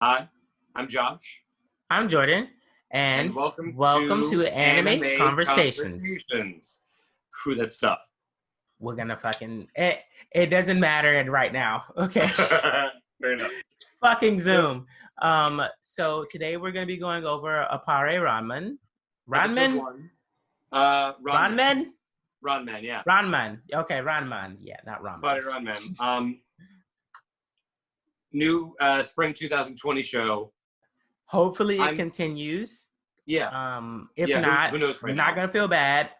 Hi, I'm Josh, I'm Jordan, and and welcome welcome to to Anime Anime Conversations. Conversations. Crew that stuff. We're gonna fucking it doesn't matter right now. Okay. Fair enough. It's fucking So, Zoom. So today we're gonna be going over Appare-Ranman. episode Ranman? one. Ranman. Ranman? Ranman, yeah. Ranman. Okay, Ranman. Yeah, not Ramen. Body Ranman. New spring 2020 show. Hopefully it I'm, continues. yeah. If Yeah, not, who knows right not now? gonna feel bad.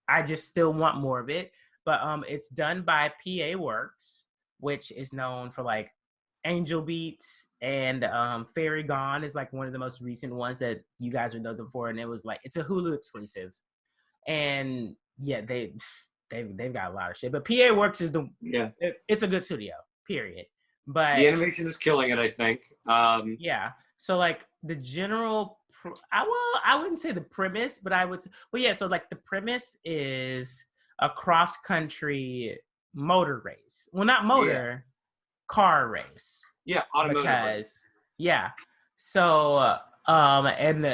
I just still want more of it. But it's done by PA Works, which is known for like Angel Beats and Fairy Gone is like one of the most recent ones that you guys would know them for, and it was like it's a Hulu exclusive. And yeah, they've got a lot of shit. But PA Works is it's a good studio, period. But The animation is killing it, I think. yeah. So like the general, I wouldn't say the premise, but I would. Well, yeah. So like the premise is a cross country motor race. Well, not motor, car race. Yeah, automotive race. Because yeah. So and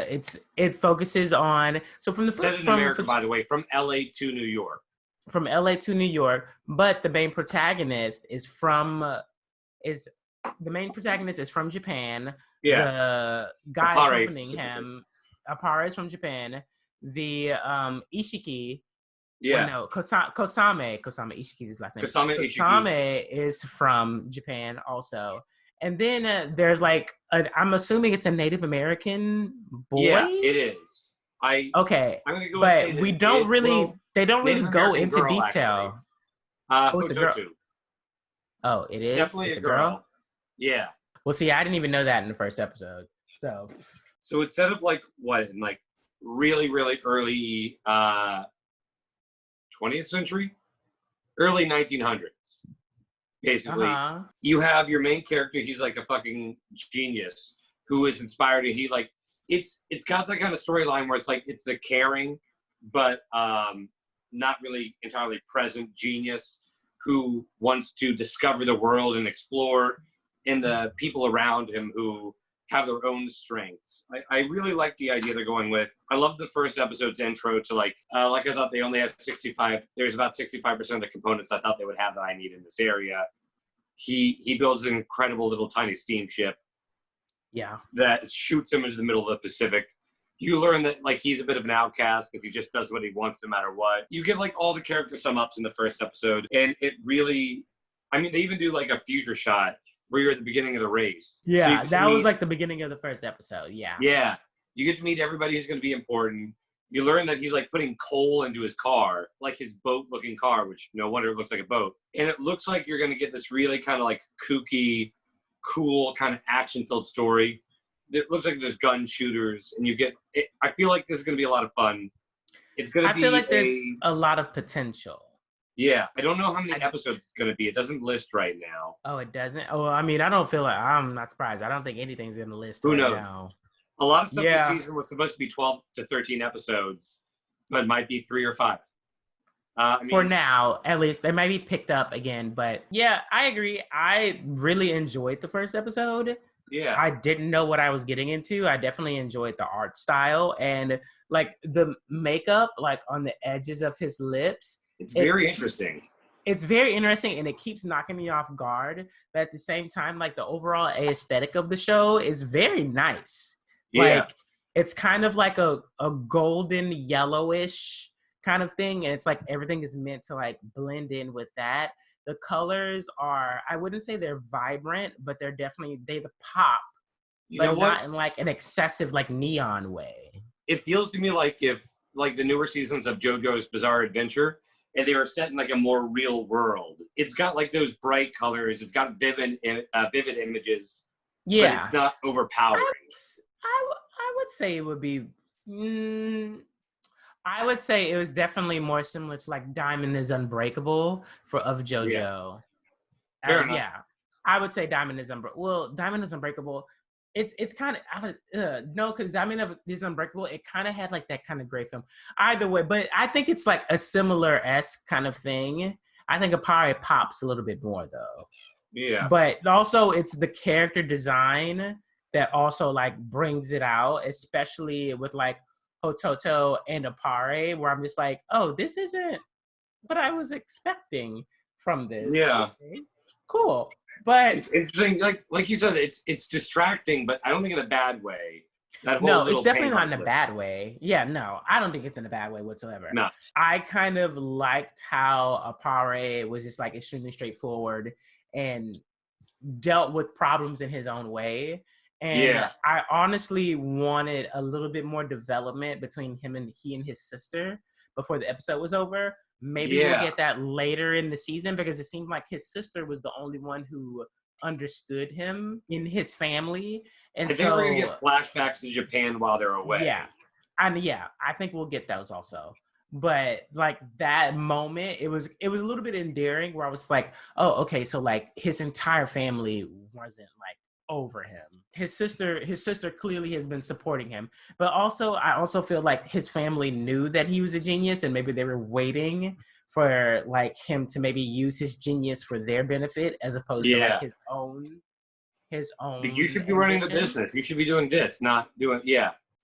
it focuses on from the Set in America, by the way, from LA to New York. From LA to New York, but the main protagonist is from Japan. Yeah. The guy Appare accompanying him, Appare is from Japan. The Ishiki, yeah, no, Kosame Ishiki is his last name. Kosame is from Japan also. And then there's like I'm assuming it's a Native American boy. Yeah, it is. Okay, I'm gonna go but and say we don't really. They don't really go into girl, detail. Oh, it's a girl. Oh, it is. Definitely it's a girl. Yeah. Well, see, I didn't even know that in the first episode. So it's set up like what in like really, really early 20th century, early 1900s. Basically, you have your main character. He's like a fucking genius who is inspired. He like it's got that kind of storyline where it's like it's the caring, but not really entirely present genius who wants to discover the world and explore, and the people around him who have their own strengths. I really like the idea they're going with. I love the first episode's intro to like I thought they only have 65. There's about 65% of the components I thought they would have that I need in this area. He builds an incredible little tiny steamship. Yeah. That shoots him into the middle of the Pacific. You learn that like he's a bit of an outcast because he just does what he wants no matter what. You get like all the character sum ups in the first episode, and it really, I mean, they even do like a future shot where you're at the beginning of the race. Yeah, so that was like the beginning of the first episode. Yeah. Yeah. You get to meet everybody who's going to be important. You learn that he's like putting coal into his car, like his boat looking car, which no wonder it looks like a boat. And it looks like you're going to get this really kind of like kooky, cool kind of action filled story. It looks like there's gun shooters, and you get it. I feel like this is going to be a lot of fun. It's going to be. I feel like there's a lot of potential. Yeah, I don't know how many episodes it's going to be. It doesn't list right now. Oh, it doesn't? Oh, I mean, I don't feel like I'm not surprised. I don't think anything's going to list. Who right knows? Now. A lot of stuff this season was supposed to be 12 to 13 episodes, but it might be 3 or 5. For now, at least, they might be picked up again. But yeah, I agree. I really enjoyed the first episode. Yeah. I didn't know what I was getting into. I definitely enjoyed the art style and like the makeup, like on the edges of his lips. It's very interesting. It's very interesting, and it keeps knocking me off guard. But at the same time, like the overall aesthetic of the show is very nice. Yeah. Like it's kind of like a golden yellowish kind of thing, and it's like everything is meant to like blend in with that. The colors are, I wouldn't say they're vibrant, but they're definitely, they pop, but not in like an excessive like neon way. It feels to me like if like the newer seasons of JoJo's Bizarre Adventure, and they were set in like a more real world. It's got like those bright colors. It's got vivid images. Yeah. But it's not overpowering. I would say it would be... I would say it was definitely more similar to like Diamond is Unbreakable of JoJo. Yeah. Fair enough. Yeah, I would say Diamond is Unbreakable. Well, Diamond is Unbreakable. It's kind of no, because Diamond is Unbreakable. It kind of had like that kind of gray film. Either way, but I think it's like a similar-esque kind of thing. I think Appare pops a little bit more though. Yeah. But also, it's the character design that also like brings it out, especially with like Hototo and Appare, where I'm just like, oh, this isn't what I was expecting from this. Yeah. Okay, cool. But it's interesting, like you said, it's distracting, but I don't think in a bad way. That whole no, it's definitely not in a conflict. bad way. Yeah, no, I don't think it's in a bad way whatsoever. No. I kind of liked how Appare was just like extremely straightforward and dealt with problems in his own way. And I honestly wanted a little bit more development between him and his sister before the episode was over. Maybe we'll get that later in the season, because it seemed like his sister was the only one who understood him in his family. And I think we're gonna get flashbacks to Japan while they're away. Yeah. And I think we'll get those also. But like that moment, it was a little bit endearing, where I was like, oh, okay, so like his entire family wasn't like over him. His sister clearly has been supporting him. But also, I also feel like his family knew that he was a genius, and maybe they were waiting for like him to maybe use his genius for their benefit, as opposed to like his own. You should be running the business. You should be doing this, not doing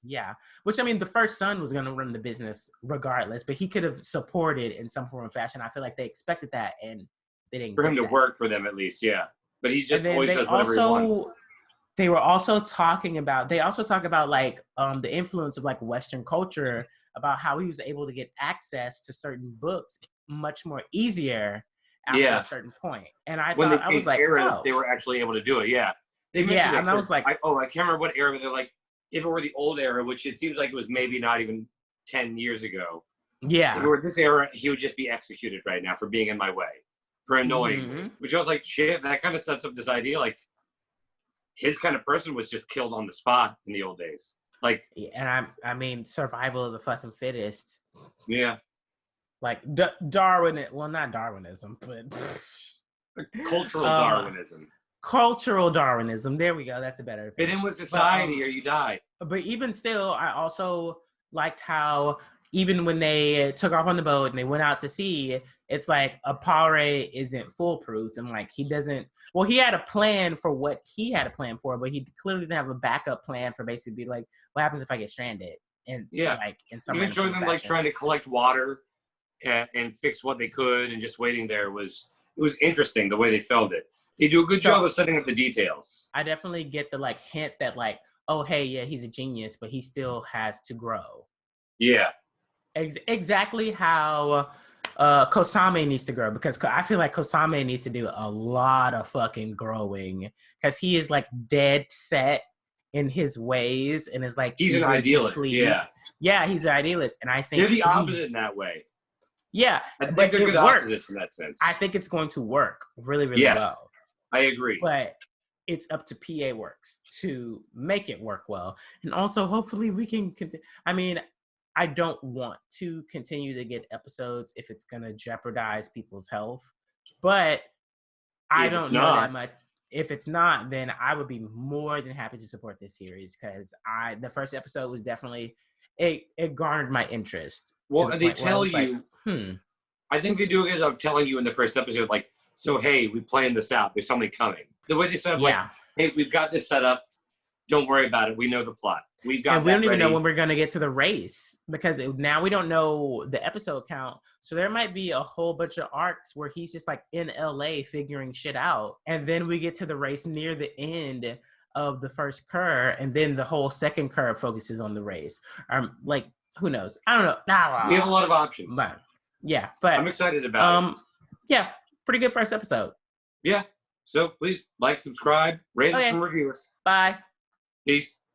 Yeah, which I mean, the first son was going to run the business regardless, but he could have supported in some form or fashion. I feel like they expected that, and they didn't. For him to work for them, at least, yeah. But he just always does whatever he wants. They were also talking about. They also talk about like the influence of like Western culture, about how he was able to get access to certain books much more easier after a certain point. And I thought, I was like, eras, they were actually able to do it. Yeah, they mentioned it. And I was like, I can't remember what era, but they're like, if it were the old era, which it seems like it was maybe not even 10 years ago. Yeah. If it were this era, he would just be executed right now for being in my way, for annoying me. Which I was like, shit, that kind of sets up this idea, like, his kind of person was just killed on the spot in the old days. Like, and I mean, survival of the fucking fittest. Yeah. Like Darwin, well, not Darwinism, but cultural Darwinism. Cultural Darwinism. There we go. That's a better thing. Fit in with society or you die. But even still, I also liked how even when they took off on the boat and they went out to sea, it's like Appare isn't foolproof, and like he doesn't. Well, he had a plan for what he had a plan for, but he clearly didn't have a backup plan for basically like, what happens if I get stranded? And like in some even showing them like trying to collect water and fix what they could, and just waiting there it was interesting the way they filmed it. They do a good job of setting up the details. I definitely get the like hint that like, oh hey, yeah, he's a genius, but he still has to grow. Yeah. Exactly how Kosame needs to grow, because I feel like Kosame needs to do a lot of fucking growing, because he is like dead set in his ways, and is like he's an idealist. Yeah, he's an idealist, and I think they're the opposite in that way. Yeah, I think they're good opposites in that sense. I think it's going to work really, really well. I agree. But it's up to PA Works to make it work well. And also, hopefully we can continue. I mean, I don't want to continue to get episodes if it's going to jeopardize people's health. But I don't know that much. If it's not, then I would be more than happy to support this series, because the first episode was definitely, it garnered my interest. Well, they tell you, I think they do a good job telling you in the first episode, like, so, hey, we planned this out. There's something coming. The way they set up, like, hey, we've got this set up. Don't worry about it. We know the plot. We've got. And we don't even know when we're going to get to the race, because now we don't know the episode count. So there might be a whole bunch of arcs where he's just like in LA figuring shit out. And then we get to the race near the end of the first curve. And then the whole second curve focuses on the race. Like, who knows? I don't know. We have a lot of options. But I'm excited about it. Yeah. Pretty good first episode. Yeah. So please like, subscribe, rate us, and review us. Bye. Peace.